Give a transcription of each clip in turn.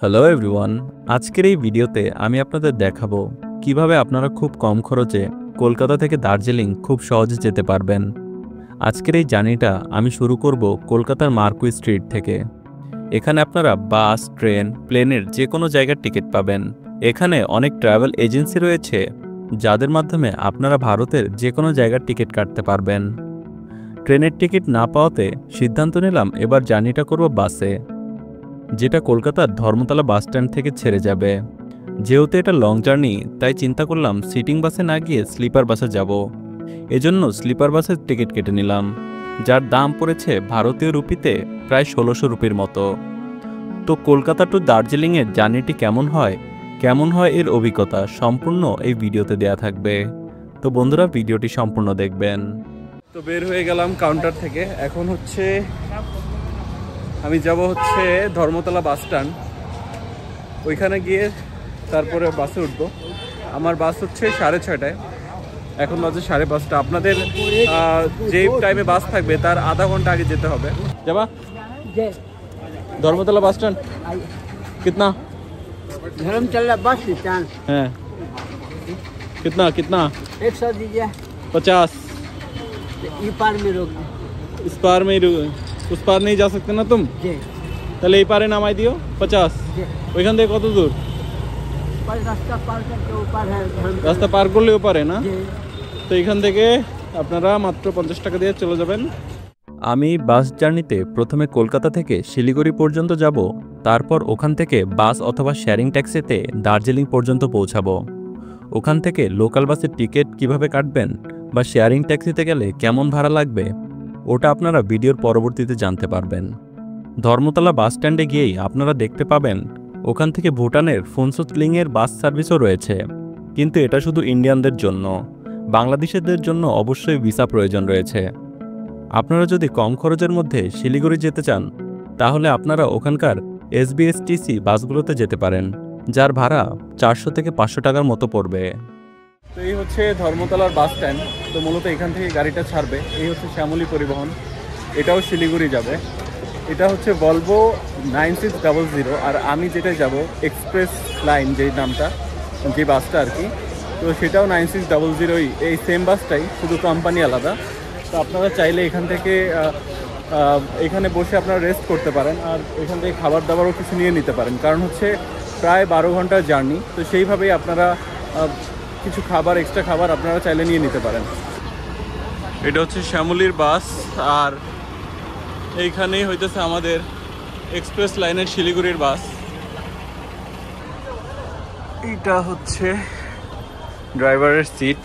Hello everyone, আজকের এই ভিডিওতে আমি আপনাদের দেখাবো কিভাবে আপনারা খুব কম খরচে কলকাতা থেকে দার্জিলিং খুব সহজে যেতে পারবেন। আজকের এই জার্নিটা আমি শুরু করব কলকাতার মার্কুই স্ট্রিট থেকে। এখানে আপনারা বাস, ট্রেন, প্লেনের যে কোনো জায়গার টিকিট পাবেন। এখানে অনেক ট্রাভেল এজেন্সি রয়েছে যাদের মাধ্যমে আপনারা ভারতের যে কোনো জায়গার টিকিট কাটতে পারবেন। ট্রেনের টিকিট না পাওয়াতে সিদ্ধান্ত নিলাম এবার জার্নিটা করব বাসে, যেটা কলকাতার ধর্মতলা বাস স্ট্যান্ড থেকে ছেড়ে যাবে। যেহেতু এটা লং জার্নি, তাই চিন্তা করলাম সিটিং বাসে না গিয়ে স্লিপার বাসে যাব। এজন্য স্লিপার বাসের টিকিট কেটে নিলাম, যার দাম পড়েছে ভারতীয় রুপিতে প্রায় 1600 রুপির মতো। তো কলকাতা টু দার্জিলিংয়ের জার্নিটি কেমন হয় এর অভিজ্ঞতা সম্পূর্ণ এই ভিডিওতে দেয়া থাকবে। তো বন্ধুরা, ভিডিওটি সম্পূর্ণ দেখবেন। তো বের হয়ে গেলাম কাউন্টার থেকে। এখন আমি যাব ধর্মতলা বাস স্ট্যান্ড। ওইখানে গিয়ে তারপরে বাসে উঠবো। আমার বাস 6:30টায়, এখন বাজে 5:30। আপনাদের যে টাইমে বাস থাকবে তার আধা ঘন্টা আগে যেতে হবে। যাবা ধর্মতলা বাস স্ট্যান্ড कितना धर्मतला बस स्टैंड है? कितना 100 दीजिए। 50। ई पार में रोक इस पार में उस पार नहीं जा सकते ना तुम? जी। তাহলে এই পারে নামাই দিও 50। ওইখান থেকে কত দূর? रास्ता पार करके ऊपर है। রাস্তা পার করলে ওপারে না? जी। তো এখান থেকে আপনারা মাত্র 50 টাকা দিয়ে চলে যাবেন। আমি বাস জার্নিতে প্রথমে কলকাতা থেকে শিলিগুড়ি পর্যন্ত যাব, তারপর ওখান থেকে বাস অথবা শেয়ারিং ট্যাক্সিতে দার্জিলিং পর্যন্ত পৌঁছাবো। ওখান থেকে লোকাল বাসের টিকিট কিভাবে কাটবেন বা শেয়ারিং ট্যাক্সিতে গেলে কেমন ভাড়া লাগবে, ওটা আপনারা ভিডিওর পরবর্তীতে জানতে পারবেন। ধর্মতলা বাস স্ট্যান্ডে গিয়েই আপনারা দেখতে পাবেন ওখান থেকে ভুটানের ফুনসুতলিংয়ের বাস সার্ভিসও রয়েছে, কিন্তু এটা শুধু ইন্ডিয়ানদের জন্য। বাংলাদেশিদের জন্য অবশ্যই ভিসা প্রয়োজন রয়েছে। আপনারা যদি কম খরচের মধ্যে শিলিগুড়ি যেতে চান, তাহলে আপনারা ওখানকার SBSTC বাসগুলোতে যেতে পারেন, যার ভাড়া 400 থেকে 500 টাকার মতো পড়বে। তো এই ধর্মতলার বাস স্ট্যান্ড। তো মূলত এখান থেকে গাড়িটা ছাড়বে। এই শ্যামলী পরিবহন, এটাও শিলিগুড়ি যাবে। এটা ভলভো 9600, আর আমি যেটা যাব এক্সপ্রেস লাইন, যেই নামটা, যে বাসটা আর কি, তো সেটাও 9600, এই সেম বাসটাই, শুধু কোম্পানি আলাদা। তো আপনারা চাইলে এখানে বসে আপনারা রেস্ট করতে পারেন, আর এখান থেকে খাবার দাবারও কিছু নিয়ে নিতে পারেন, কারণ প্রায় 12 ঘন্টার জার্নি। তো সেইভাবেই আপনারা কিছু এক্সট্রা খাবার আপনারা চাইলে নিয়ে নিতে পারেন। এটা শ্যামলীর বাস, আর এইখানেই আমাদের এক্সপ্রেস লাইনের শিলিগুড়ির বাস। এটা ড্রাইভারের সিট,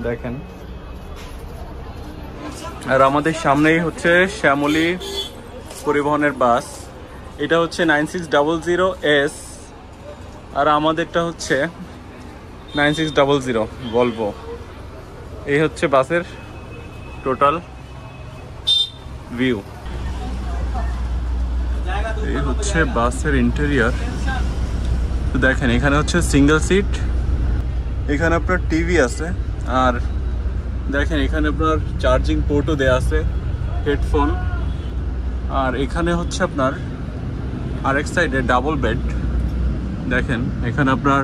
দেখেন। আর আমাদের সামনেই শ্যামলী পরিবহনের বাস। এটা 9600S, আর আমাদেরটা 9600 ভলভো। এই বাসের টোটাল ভিউ। এই বাসের ইন্টেরিয়র। তো দেখেন, এখানে সিঙ্গেল সিট, এখানে আপনার টিভি আছে, আর দেখেন এখানে আপনার চার্জিং পোর্টও দেয়া আছে, হেডফোন। আর এখানে আপনার আরেক সাইডে ডাবল বেড। দেখেন এখানে আপনার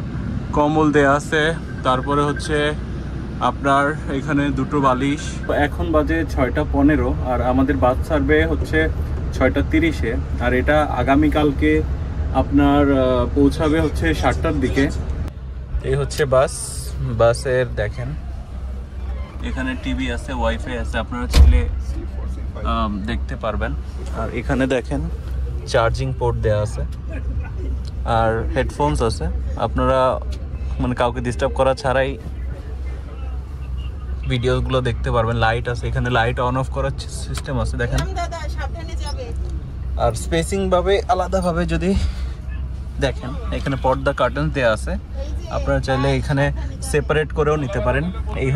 কম্বল দেয়া আছে, তারপরে আপনার এখানে দুটো বালিশ। এখন বাজে 6:15, আর আমাদের বাস ছাড়বে 6:30-এ, আর এটা আগামীকালকে আপনার পৌঁছাবে 7টার দিকে। এই বাসের দেখেন এখানে টিভি আছে, ওয়াইফাই আছে, আপনারা চাইলে দেখতে পারবেন। আর এখানে দেখেন চার্জিং পোর্ট দেওয়া আছে, আর হেডফোনস আছে। আপনারা কাউকে ডিস্টার্ব করা ছাড়াই ভিডিওগুলো দেখতে পারবেন। লাইট আছে, এখানে লাইট অন অফ করার সিস্টেম আছে, দেখেন। আর স্পেসিং ভাবে আলাদাভাবে যদি দেখেন, এখানে পর্দা কার্টেন দেওয়া আছে, আপনারা চাইলে এখানে সেপারেট করেও নিতে পারেন। এই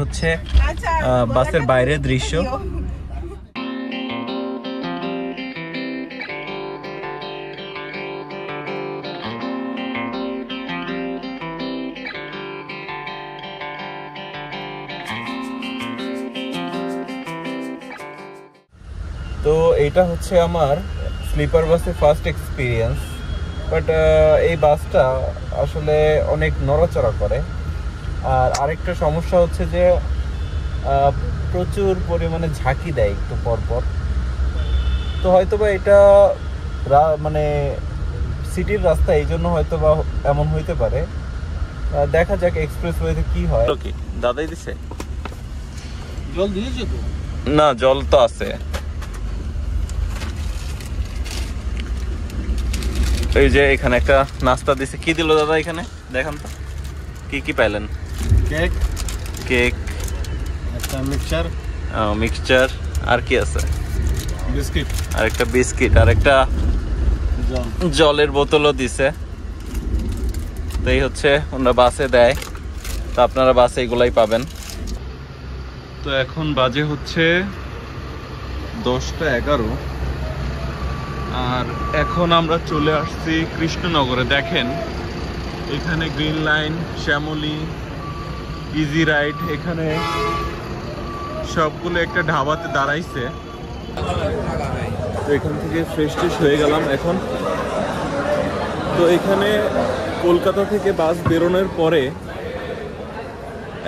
বাসের বাইরের দৃশ্য। তো এইটা আমার স্লিপার বাসে ফার্স্ট এক্সপিরিয়েন্স। বাট এই বাসটা আসলে অনেক নড়াচড়া করে। আর আরেকটা সমস্যা হচ্ছে যে প্রচুর পরিমাণে ঝাঁকি দেয় একটু পরপর। তো হয়তোবা এটা মানে সিটির রাস্তা, এই জন্য হয়তোবা এমন হইতে পারে। দেখা যাক এক্সপ্রেসওয়েতে কি হয়। কি দাদাই দিছে? জল দিয়েছে তো? না, জল তো আছে। এই যে এখানে একটা নাস্তা দিছে। কি দিল দাদা এখানে? দেখান তো কি কি পাইলেন। কেক, কেক, একটা মিক্সচার, মিক্সচার, আর কি আছে? বিস্কিট, আর একটা বিস্কিট, আর একটা জলের বোতলও দিছে। তো এই হচ্ছে ওনারা বাসে দেয়। তো আপনারা বাসে এগুলাই পাবেন। তো এখন বাজে হচ্ছে 10:11, আর এখন আমরা চলে আসছি কৃষ্ণনগরে। দেখেন এখানে green line, Shyamoli, easy ride, এখানে সবগুলো একটা ঢাবাতে দাঁড়াইছে। তো এখান থেকে ফ্রেশ ট্রেশ হয়ে গেলাম এখন। তো এখানে কলকাতা থেকে বাস বেরোনোর পরে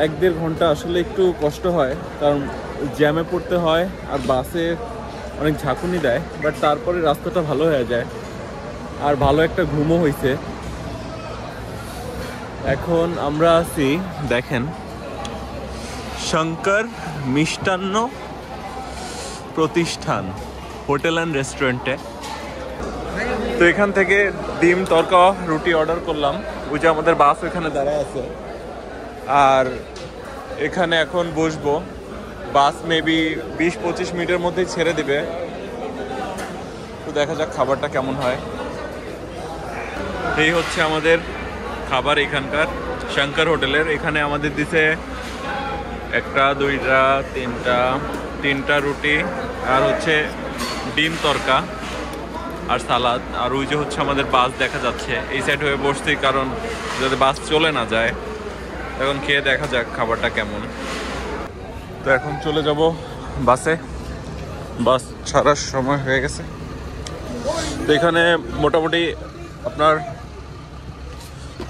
1-1.5 ঘন্টা আসলে একটু কষ্ট হয়, কারণ জ্যামে পড়তে হয় আর বাসে অনেক ঝাঁকুনি দেয়। বাট তারপরে রাস্তাটা ভালো হয়ে যায়, আর ভালো একটা ঘুমও হয়েছে। এখন আমরা আছি, দেখেন, শঙ্কর মিষ্টান্ন প্রতিষ্ঠান হোটেল অ্যান্ড রেস্টুরেন্টে। তো এখান থেকে ডিম তরকা রুটি অর্ডার করলাম। ওই যে আমাদের বাস ওখানে দাঁড়ায় আছে, আর এখানে এখন বসবো। বাস মেবি 20-25 মিনিটের মধ্যেই ছেড়ে দিবে। তো দেখা যাক খাবারটা কেমন হয়। এই হচ্ছে আমাদের খাবার এখানকার শঙ্কর হোটেলের। এখানে আমাদের দিছে 1, 2, 3টা রুটি, আর হচ্ছে ডিম তরকা আর সালাদ। আর ওই যে হচ্ছে আমাদের বাস দেখা যাচ্ছে। এই সাইড হয়ে বসছি কারণ যাতে বাস চলে না যায়। এখন খেয়ে দেখা যাক খাবারটা কেমন। তো এখন চলে যাব বাসে। বাস ছাড়ার সময় হয়ে গেছে। তো এখানে মোটামুটি আপনার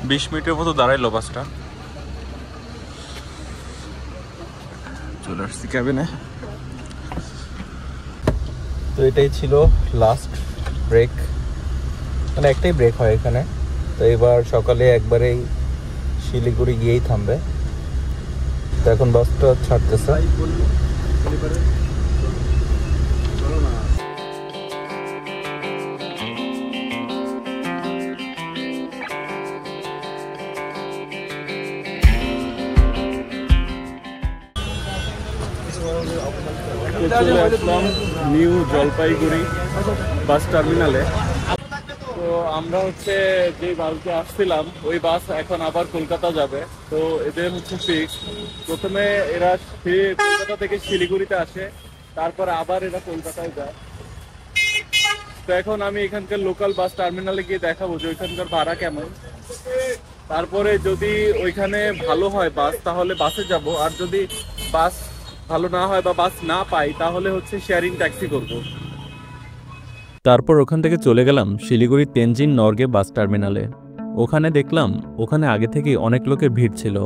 20 মিনিটের মতো দাঁড়াইলো বাসটা। চলে আসছি ক্যাবিনে। তো এটাই ছিল লাস্ট ব্রেক, মানে একটাই ব্রেক হয় এখানে। তো এবার সকালে একবারেই শিলিগুড়ি গিয়েই থামবে। তো এখন বাসটা ছাড়তেছে। চলে আসলাম নিউ জলপাইগুড়ি বাস টার্মিনালে। তো আমরা হচ্ছে যে বাসে আসছিলাম ওই বাস এখন আবার কলকাতা যাবে। তো এদের হচ্ছে ফিক্স, প্রথমে এরা কলকাতা থেকে শিলিগুড়িতে আসে, তারপর আবার এরা কলকাতায় যায়। তো এখন আমি এখানকার লোকাল বাস টার্মিনালে গিয়ে দেখাবো যে ওইখানকার ভাড়া কেমন। তারপরে যদি ওইখানে ভালো হয় বাস, তাহলে বাসে যাব। আর যদি বাস ভালো না হয় বা বাস না পাই, তাহলে হচ্ছে শেয়ারিং ট্যাক্সি করব। তারপর ওখান থেকে চলে গেলাম শিলিগুড়ি তেনজিং নর্গে বাস টার্মিনালে। ওখানে দেখলাম ওখানে আগে থেকেই অনেক লোকের ভিড় ছিল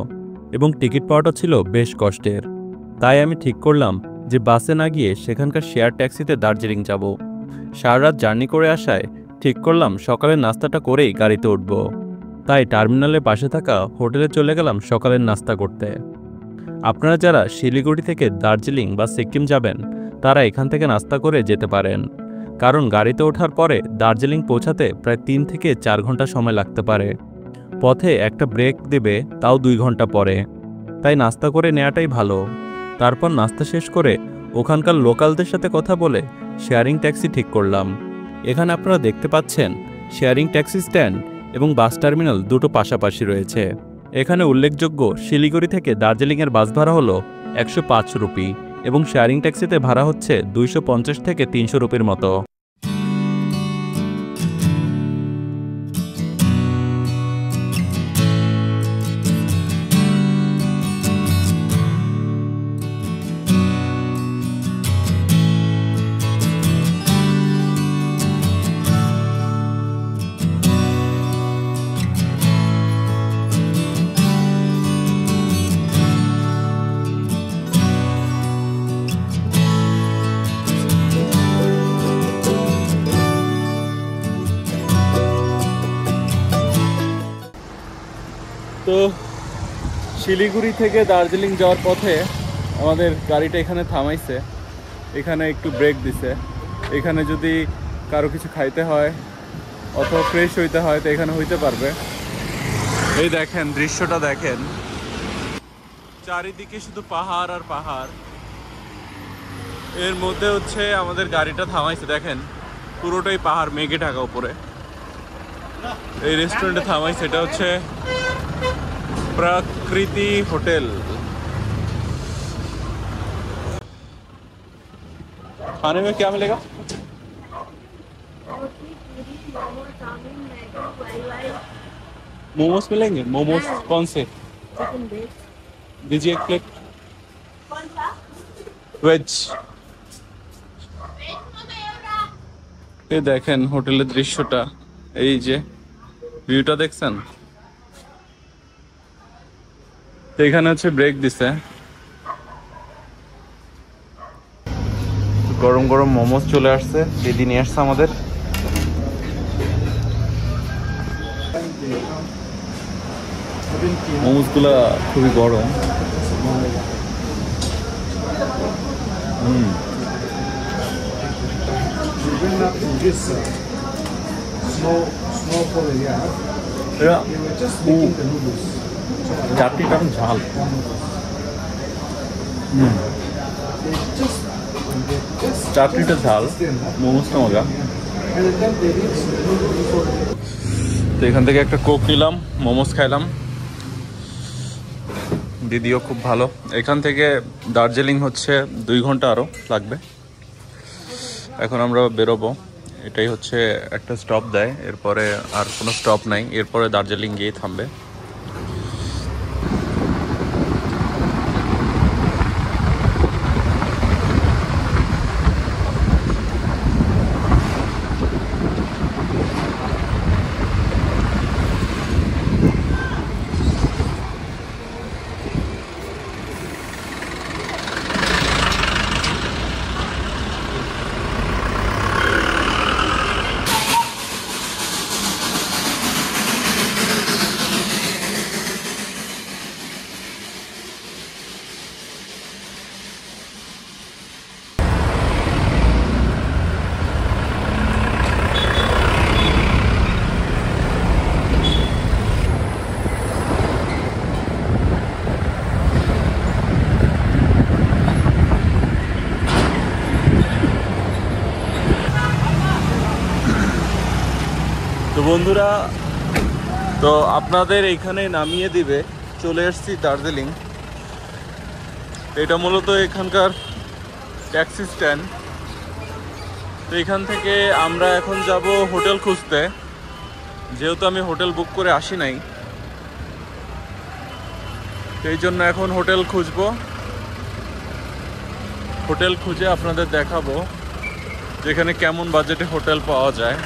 এবং টিকিট পাওয়াটা ছিল বেশ কষ্টের। তাই আমি ঠিক করলাম যে বাসে না গিয়ে সেখানকার শেয়ার ট্যাক্সিতে দার্জিলিং যাব। সারা রাত জার্নি করে আসায় ঠিক করলাম সকালের নাস্তাটা করেই গাড়িতে উঠব। তাই টার্মিনালের পাশে থাকা হোটেলে চলে গেলাম সকালের নাস্তা করতে। আপনারা যারা শিলিগুড়ি থেকে দার্জিলিং বা সিকিম যাবেন, তারা এখান থেকে নাস্তা করে যেতে পারেন, কারণ গাড়িতে ওঠার পরে দার্জিলিং পৌঁছাতে প্রায় 3 থেকে 4 ঘন্টা সময় লাগতে পারে। পথে একটা ব্রেক দেবে, তাও 2 ঘন্টা পরে। তাই নাস্তা করে নেওয়াটাই ভালো। তারপর নাস্তা শেষ করে ওখানকার লোকালদের সাথে কথা বলে শেয়ারিং ট্যাক্সি ঠিক করলাম। এখানে আপনারা দেখতে পাচ্ছেন শেয়ারিং ট্যাক্সি স্ট্যান্ড এবং বাস টার্মিনাল দুটো পাশাপাশি রয়েছে। এখানে উল্লেখযোগ্য শিলিগুড়ি থেকে দার্জিলিংয়ের বাস ভাড়া হলো 105 রুপি এবং শেয়ারিং ট্যাক্সিতে ভাড়া হচ্ছে 250 থেকে 300 রুপির মতো। তো শিলিগুড়ি থেকে দার্জিলিং যাওয়ার পথে আমাদের গাড়িটা এখানে থামাইছে, এখানে একটু ব্রেক দিছে। এখানে যদি কারো কিছু খাইতে হয় অথবা ফ্রেশ হইতে হয় তো এখানে হইতে পারবে। এই দেখেন দৃশ্যটা দেখেন, চারিদিকে শুধু পাহাড় আর পাহাড়, এর মধ্যে হচ্ছে আমাদের গাড়িটা থামাইছে। দেখেন পুরোটাই পাহাড়, মেঘে ঢাকা উপরে। এই রেস্টুরেন্টে থামাইছে, এটা হচ্ছে प्रकृति होटल। खाने में क्या मिलेगा? मोमोज मिलेंगे? मोमोज कौन से? दीजिए एक प्लेट। वेज। ये देखें होटल दृश्यटा, এই যে ভিউটা দেখছেন। তো এখানে হচ্ছে ব্রেক দিছে, গরম গরম মোমোজ চলে আসছে, দিদি নিয়ে আসছে আমাদের। মোমোজ গুলা খুবই গরম। চাটনিটা ঝাল। চাটনিটা ঝাল, মোমোসটা মজা। তো এখান থেকে একটা কোক নিলাম, মোমোস খাইলাম, দিদিও খুব ভালো। এখান থেকে দার্জিলিং হচ্ছে 2 ঘন্টা আরও লাগবে। এখন আমরা বেরোবো, এটাই হচ্ছে একটা স্টপ দেয়, এরপরে আর কোনো স্টপ নাই, এরপরে দার্জিলিং গিয়ে থামবে। তো বন্ধুরা, তো আপনাদের এইখানে নামিয়ে দিবে, চলে এসেছি দার্জিলিং। এটা মূলত এখানকার ট্যাক্সি স্ট্যান্ড। তো এখান থেকে আমরা এখন যাব হোটেল খুঁজতে, যেহেতু আমি হোটেল বুক করে আসি নাই, এই জন্য এখন হোটেল খুঁজবো। হোটেল খুঁজে আপনাদের দেখাবো যেখানে কেমন বাজেটে হোটেল পাওয়া যায়।